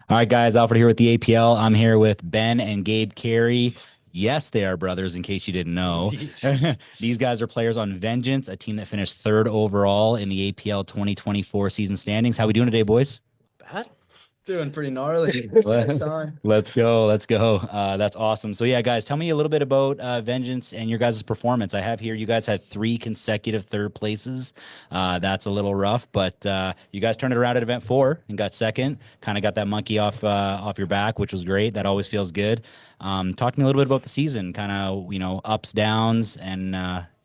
All right, guys, Alfred here with the APL. I'm here with Ben and Gabe Carey. Yes, they are brothers, in case you didn't know. Yeesh. These guys are players on Vengeance, a team that finished third overall in the APL 2024 season standings. How we doing today, boys? Bad? Doing pretty gnarly. Great Let, time. let's go. Let's go. That's awesome. So, yeah, guys, tell me a little bit about Vengeance and your guys' performance. I have here you guys had three consecutive third places. That's a little rough, but you guys turned it around at event four and got second. Kind of got that monkey off your back, which was great. That always feels good. Talk to me a little bit about the season, kind of ups, downs, and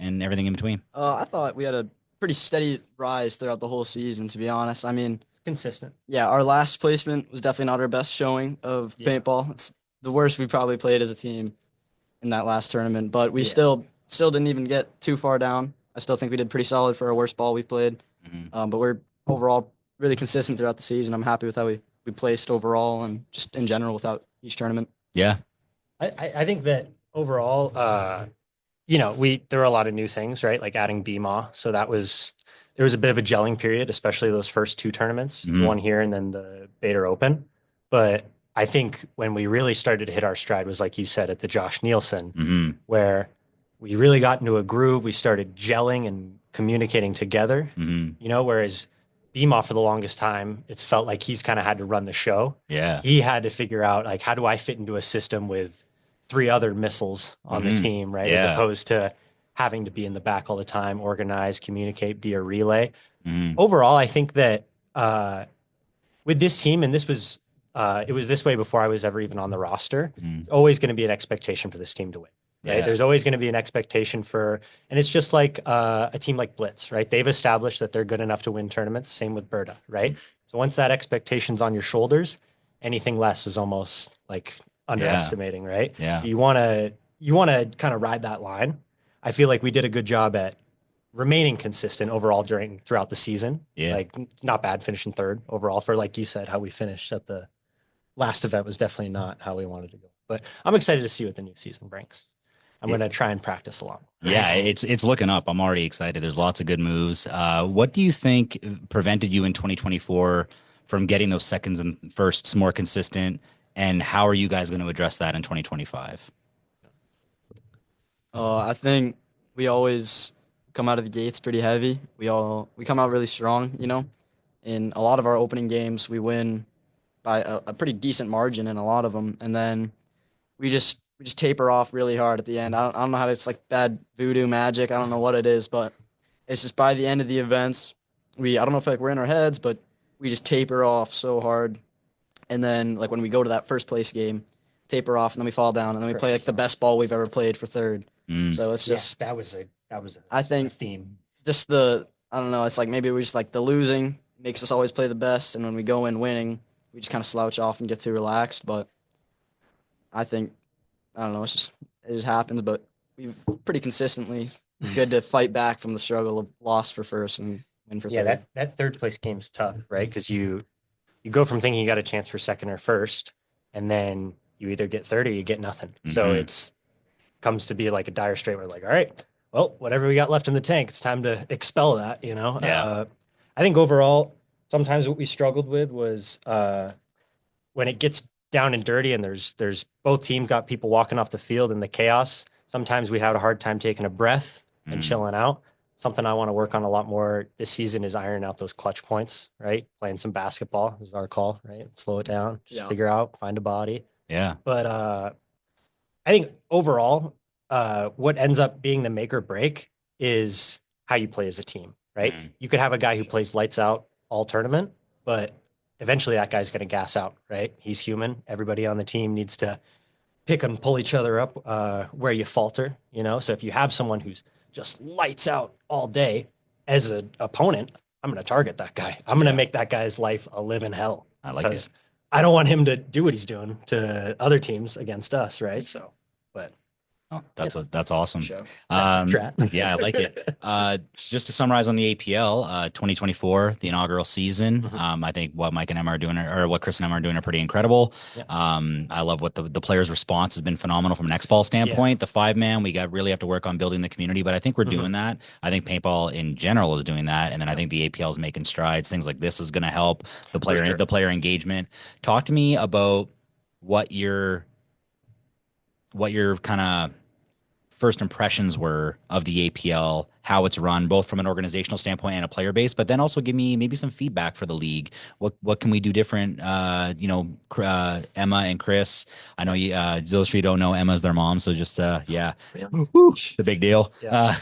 everything in between. I thought we had a pretty steady rise throughout the whole season, to be honest. I mean, It's consistent. yeah, our last placement was definitely not our best showing of Yeah. paintball. It's the worst we probably played as a team in that last tournament, but we Yeah. still didn't even get too far down. I still think we did pretty solid for our worst ball we played. Mhm. But we're overall really consistent throughout the season. I'm happy with how we placed overall and just in general without each tournament. Yeah. I think that overall, there were a lot of new things, right? Like adding BMA. So there was a bit of a gelling period, especially those first two tournaments, the Mhm. one here and then the Bader Open. But I think when we really started to hit our stride was like you said at the Josh Nielsen, Mhm. where we really got into a groove. We started gelling and communicating together, Mhm. whereas BMA for the longest time, it's felt like he's kind of had to run the show. Yeah. He had to figure out like how do I fit into a system with three other missiles on the Mhm. team, right? As Yeah. opposed to having to be in the back all the time, organize, communicate, be a relay. Mhm. Overall, I think that with this team, and it was this way before I was ever even on the roster. Mhm. It's always going to be an expectation for this team to win, right? Yeah. There's always going to be an expectation for, and it's just like a team like Blitz, right? They've established that they're good enough to win tournaments. Same with Berta, right? So once that expectation's on your shoulders, anything less is almost like Yeah. underestimating, right? So Yeah. you want to kind of ride that line. I feel like we did a good job at remaining consistent overall throughout the season. Yeah. Like it's not bad finishing third overall for like you said how we finished at the last event was definitely not how we wanted to go. But I'm excited to see what the new season brings. I'm going It, to try and practice a lot. yeah, it's looking up. I'm already excited. There's lots of good moves. What do you think prevented you in 2024 from getting those seconds and firsts more consistent? And how are you guys going to address that in 2025? I think we always come out of the gates pretty heavy. We come out really strong, In a lot of our opening games, we win by a pretty decent margin in a lot of them, and then we just taper off really hard at the end. I don't know how to, it's like bad voodoo magic. I don't know what it is, but it's just by the end of the events, I don't know if like we're in our heads, but we just taper off so hard, and then like when we go to that first place game, taper off, and then we fall down, and then we play like the best ball we've ever played for third. Mm, So it's Yeah, just that was I a think theme. just I don't know, it's like maybe we just like the losing makes us always play the best, and when we go in winning, we just kind of slouch off and get too relaxed. But I think I don't know, it just happens. But we've pretty consistently good to fight back from the struggle of loss for first and win for Yeah, third. that third place game's tough, right? Because you go from thinking you got a chance for second or first, and then you either get third or you get nothing. So hmm it's comes to be like a dire strait where like, all right, well, whatever we got left in the tank, it's time to expel that, Yeah. I think overall, sometimes what we struggled with was when it gets down and dirty and there's both teams got people walking off the field in the chaos. Sometimes we had a hard time taking a breath and Mm, chilling out. Something I want to work on a lot more this season is iron out those clutch points, right? Playing some basketball is our call, right? Slow it down, just Yeah. figure out, find a body. yeah. But I think overall, what ends up being the make or break is how you play as a team, right? Mm, You could have a guy who plays lights out all tournament, but eventually that guy's going to gas out, right? He's human. Everybody on the team needs to pick and pull each other up where you falter. So if you have someone who's just lights out all day as an opponent, I'm going to target that guy. I'm going to yeah. make that guy's life a living hell I like it. because I don't want him to do what he's doing to other teams against us, right? So, but Oh, that's awesome. Show. Yeah, I like it. Just to summarize on the APL, 2024, the inaugural season. I think what Mike and Emma are doing, or what Chris and Emma are doing, are pretty incredible. Yeah. I love what the players' response has been phenomenal from an X ball standpoint. The 5-man, we got really have to work on building the community, but I think we're doing that. I think paintball in general is doing that, and then I think the APL is making strides. Things like this is going to help the player engagement. Talk to me about what your kind of first impressions were of the APL, how it's run, both from an organizational standpoint and a player base, but then also give me maybe some feedback for the league. What can we do different? Emma and Chris. I know you. Those of you don't know, Emma's their mom, so just yeah, it's a big deal. Yeah.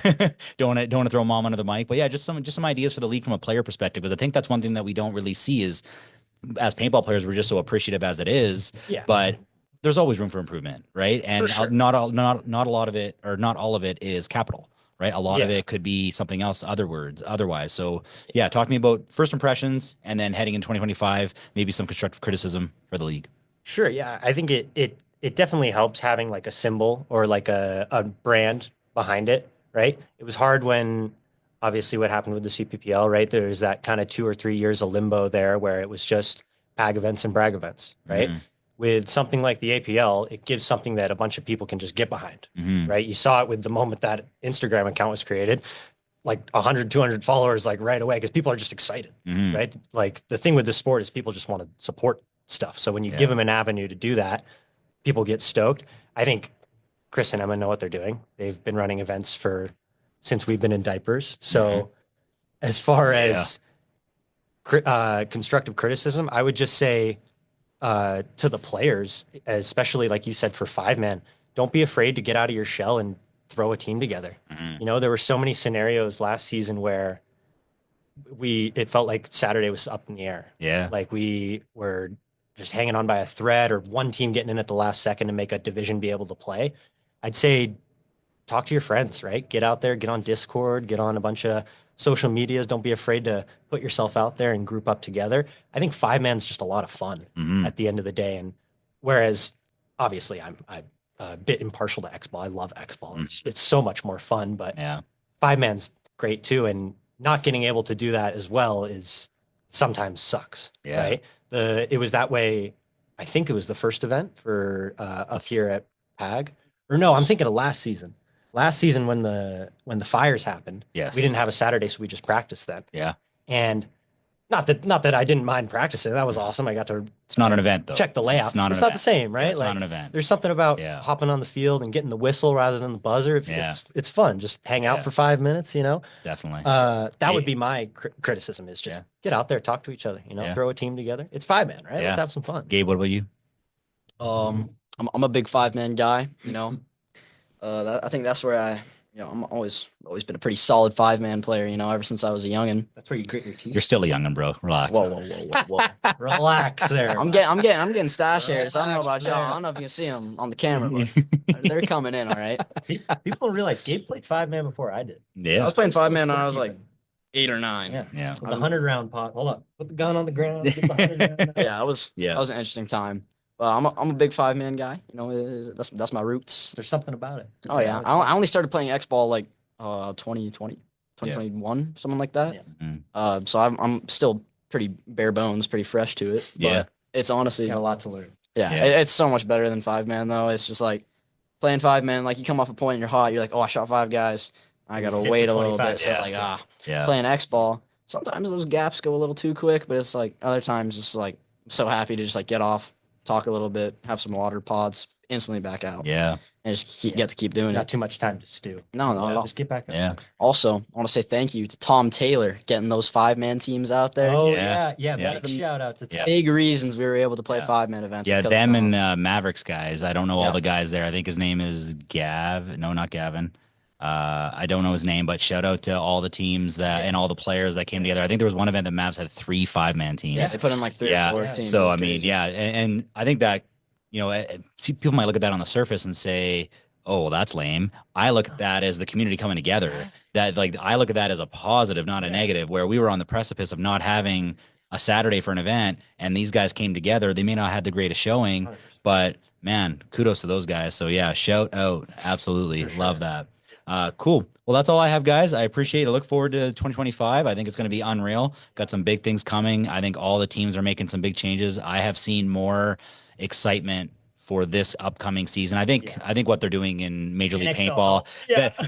Don't want to throw mom under the mic, but yeah, just some ideas for the league from a player perspective, because I think that's one thing that we don't really see is as paintball players, we're just so appreciative as it is. Yeah. But there's always room for improvement, right? And not a lot of it, or not all of it, is capital, right? A lot of it could be something else, otherwise. So yeah, talk to me about first impressions, and then heading in 2025, maybe some constructive criticism for the league. Sure. Yeah. I think it definitely helps having like a symbol or like a brand behind it, right? It was hard when obviously what happened with the CPPL, right? There's that kind of 2 or 3 years of limbo there where it was just PAG events and brag events, right? With something like the APL, it gives something that a bunch of people can just get behind, right? You saw it with the moment that Instagram account was created, like 100, 200 followers, like right away, because people are just excited, right? Like the thing with the sport is people just want to support stuff. So when you give them an avenue to do that, people get stoked. I think Chris and Emma know what they're doing. They've been running events since we've been in diapers. So as far as constructive criticism, I would just say, to the players, especially like you said for 5-man, don't be afraid to get out of your shell and throw a team together. You know, there were so many scenarios last season where it felt like Saturday was up in the air. Yeah. Like we were just hanging on by a thread, or one team getting in at the last second to make a division be able to play. I'd say talk to your friends, right? Get out there, get on Discord, get on a bunch of social medias. Don't be afraid to put yourself out there and group up together. I think 5-man's just a lot of fun at the end of the day. And whereas obviously I'm a bit impartial to X-Ball. I love X-Ball. It's so much more fun, but 5-man's great too. And not getting able to do that as well is sometimes sucks, right? It was that way. I think it was the first event for up here at PAG, or no, I'm thinking of last season. Last season when the fires happened, we didn't have a Saturday, so we just practiced then. Yeah. And not that I didn't mind practicing. That was awesome. I got to It's not an event though. check the layout. It's not the same, right? Yeah, it's not an event. There's something about hopping on the field and getting the whistle rather than the buzzer. It's fun. Just hang out for 5 minutes, you know? Definitely. That would be my criticism, is just get out there, talk to each other, you know, throw a team together. It's 5-man, right? Let's have some fun. Gabe, what about you? I'm a big 5-man guy, you know. I think that's where I'm always been a pretty solid 5-man player, you know, ever since I was a youngin. That's where you grit your teeth. You're still a youngin, bro. Relax. Whoa. Relax there. I'm getting stash hairs. I don't know about y'all. I don't know if you can see them on the camera, but they're coming in, all right? People don't realize Gabe played 5-man before I did. Yeah. I was playing 5-man when I was like 8 or 9. Yeah. The 100-round pot. Hold up. Put the gun on the ground. Get the 100 round. That was an interesting time. I'm a big 5-man guy. You know, that's my roots. There's something about it. Oh yeah, I only started playing X-Ball like 2020, 2021, something like that. So I'm still pretty bare bones, pretty fresh to it. But it's honestly got a lot to learn. It's so much better than 5-man though. It's just like playing 5-man. Like you come off a point and you're hot. You're like, oh, I shot 5 guys. I gotta wait a little bit. So it's like playing X-Ball. Sometimes those gaps go a little too quick, but it's like other times it's like I'm so happy to just like get off, talk a little bit, have some water pods, instantly back out. Yeah. And just get to keep doing it. Not too much time to stew. No. Just get back up. Yeah. Also, I want to say thank you to Tom Taylor getting those 5-man teams out there. Oh, yeah. Big shout out to Tom. Big reasons we were able to play 5-man events. Yeah, them and Mavericks guys. I don't know all the guys there. I think his name is Gav. No, not Gavin. I don't know his name, but shout out to all the teams and all the players that came together. I think there was one event that Mavs had 3 5-man teams. Yeah, they put in like 3 or 4 teams. So I mean, and I think that, you know, see, people might look at that on the surface and say, oh, well, that's lame. I look at that as the community coming together. That like I look at that as a positive, not a negative, where we were on the precipice of not having a Saturday for an event, and these guys came together. They may not have had the greatest showing, but man, kudos to those guys. So yeah, shout out. Absolutely. For Love sure. that. Cool. Well, that's all I have, guys. I appreciate it. Look forward to 2025. I think it's going to be unreal. Got some big things coming. I think all the teams are making some big changes. I have seen more excitement for this upcoming season. I think what they're doing in Major League XL Paintball helped.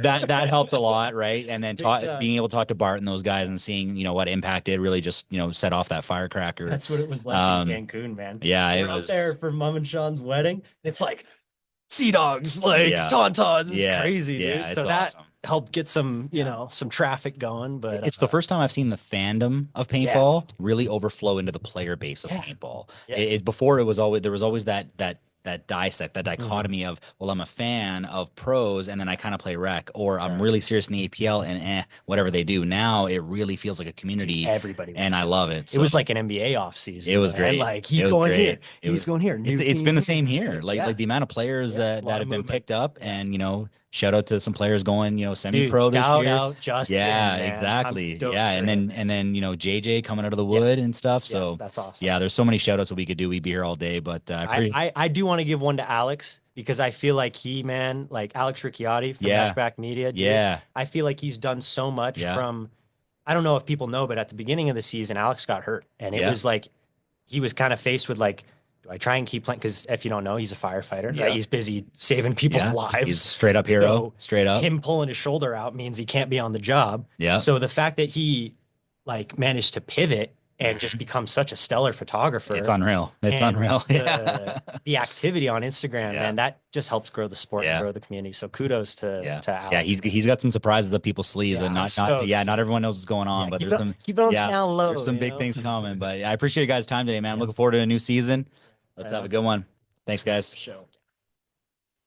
Yeah. that helped a lot, right? And then Big time. being able to talk to Bart and those guys and seeing what impact it really just set off that firecracker. That's what it was like in Cancun, man. Yeah, We it were out was. there for Mom and Sean's wedding. It's like sea dogs, like Yeah. tauntauns. It's Yes. crazy, Yeah, dude. it's So that awesome. helped get some, some traffic going. But It's the first time I've seen the fandom of paintball really overflow into the player base of Yeah. paintball. Yeah. Before it was always there was always that Mm-hmm. dichotomy of, well, I'm a fan of pros and then I kind of play rec, or I'm really serious in the APL and whatever they do. Now it really feels like a community, everybody. and I love it. It was like an NBA off season. It was man. great. Like It he's was going great. here, It was- he's going here. New it's team been the same here. Like Yeah. like the amount of players Yeah, that a lot have of been movement. picked up, Yeah. and shout out to some players going semi-pro Dude, this shout year. out Justin. Yeah, man. exactly. I'm stoked Yeah, for and him, then man. JJ coming out of the wood and stuff. Yeah, So that's awesome. yeah, there's so many shout outs that we could do. We'd be here all day, but I do want to give one to Alex because I feel like like Alex Ricciardi from Backpack Media. Dude, yeah, I feel like he's done so much Yeah. from, I don't know if people know, but at the beginning of the season, Alex got hurt. And it was like, he was kind of faced with like, do I try and keep playing? Because if you don't know, he's a firefighter, Yeah. right? He's busy saving people's lives. He's straight up hero, So straight up. Him pulling his shoulder out means he can't be on the job. Yeah. So the fact that he like managed to pivot and just become such a stellar photographer. It's unreal. It's and unreal. Yeah. the activity on Instagram, Yeah. man, that just helps grow the sport and grow the community. So kudos to Alex. Yeah, he's got some surprises up people's sleeves, Yeah, and I'm stoked. not everyone knows what's going on, but keep there's it- some keep it on the down low, there's some you big know? things coming. But I appreciate you guys' time today, man. I'm looking forward to a new season. Let's have a good one. Thanks, guys. Show.